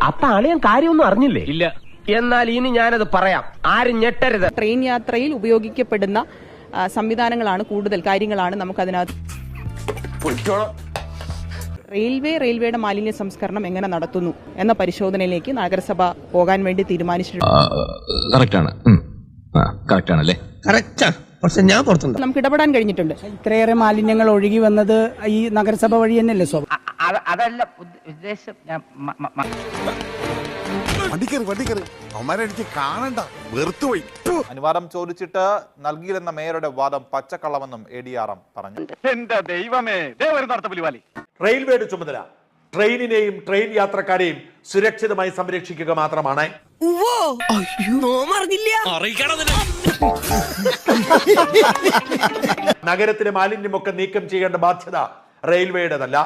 അപ്പൊ അളിയൻ കാര്യമൊന്നും അറിഞ്ഞില്ലേ? ഇല്ല. എന്നാൽ ഇനി ഞാനത് പറയാം, ആരും ഞെട്ടരുത്. ട്രെയിൻ യാത്രയിൽ ഉപയോഗിക്കപ്പെടുന്ന സംവിധാനങ്ങളാണ്, കൂടുതൽ കാര്യങ്ങളാണ് നമുക്കതിനകത്ത്. റെയിൽവേയുടെ മാലിന്യ സംസ്കരണം എങ്ങനെ നടത്തുന്നു എന്ന പരിശോധനയിലേക്ക് നഗരസഭ പോകാൻ വേണ്ടി തീരുമാനിച്ചിട്ടുണ്ട്. നമുക്ക് ഇടപെടാൻ കഴിഞ്ഞിട്ടുണ്ട്. ഇത്രയേറെ മാലിന്യങ്ങൾ ഒഴുകി വന്നത് ഈ നഗരസഭ വഴി തന്നെയല്ലേ അതല്ല ഉദ്ദേശം. അനുവാദം ചോദിച്ചിട്ട് നൽകിയില്ലെന്ന മേയറുടെ വാദം പച്ചക്കള്ളമെന്നും ADRM പറഞ്ഞു. എന്റെ ദൈവമേ, പുലിവാലി. റെയിൽവേയുടെ ചുമതല ട്രെയിനിനെയും ട്രെയിൻ യാത്രക്കാരെയും സുരക്ഷിതമായി സംരക്ഷിക്കുക മാത്രമാണ്. നഗരത്തിലെ മാലിന്യമൊക്കെ നീക്കം ചെയ്യേണ്ട ബാധ്യത റെയിൽവേയുടേതല്ല.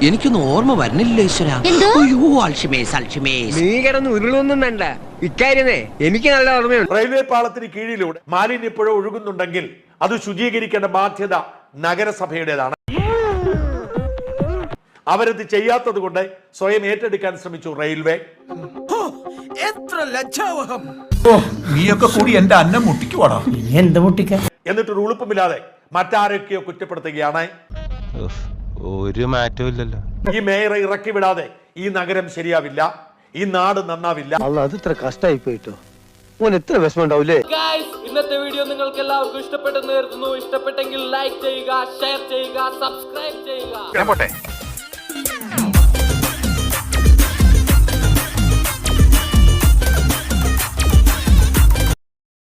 എനിക്കൊന്നും ഓർമ്മ വരുന്നില്ല ഈശ്വര. നീ കിടന്ന് ഉരുളൊന്നും വേണ്ട, ഇക്കാര്യമേ എനിക്ക് നല്ല ഓർമ്മയുണ്ട്. റെയിൽവേ പാളത്തിന് കീഴിലൂടെ മാലിന്യപ്പുഴ ഒഴുകുന്നുണ്ടെങ്കിൽ അത് ശുചീകരിക്കേണ്ട ബാധ്യത നഗരസഭയുടേതാണ്. അവരത് ചെയ്യാത്തത് കൊണ്ട് സ്വയം ഏറ്റെടുക്കാൻ ശ്രമിച്ചു റെയിൽവേ. എത്ര ലജ്ജാവഹം! നീയൊക്കെ കൂടി എന്റെ അന്നം മുട്ടിക്കുവാടാ. എന്ത് മുട്ടിക്ക? എന്നിട്ടൊരു ഉളുപ്പുമില്ലാതെ മറ്റാരൊക്കെയോ കുറ്റപ്പെടുത്തുകയാണ്. ഒരു മാറ്റവും ഇല്ലല്ലോ. ഈ മേയറെ ഇറക്കി വിടാതെ ഈ നഗരം ശരിയാവില്ല, ഈ നാട് നന്നാവില്ല. അത് ഇത്ര കഷ്ടമായി പോയിട്ടോ, എത്ര വിഷമം ഉണ്ടാവൂലേ. ഇന്നത്തെ വീഡിയോ നിങ്ങൾക്ക് എല്ലാവർക്കും ഇഷ്ടപ്പെട്ടെന്ന് കരുതുന്നു. ഇഷ്ടപ്പെട്ടെങ്കിൽ ലൈക്ക് ചെയ്യുക, ഷെയർ ചെയ്യുക, സബ്സ്ക്രൈബ് ചെയ്യുക.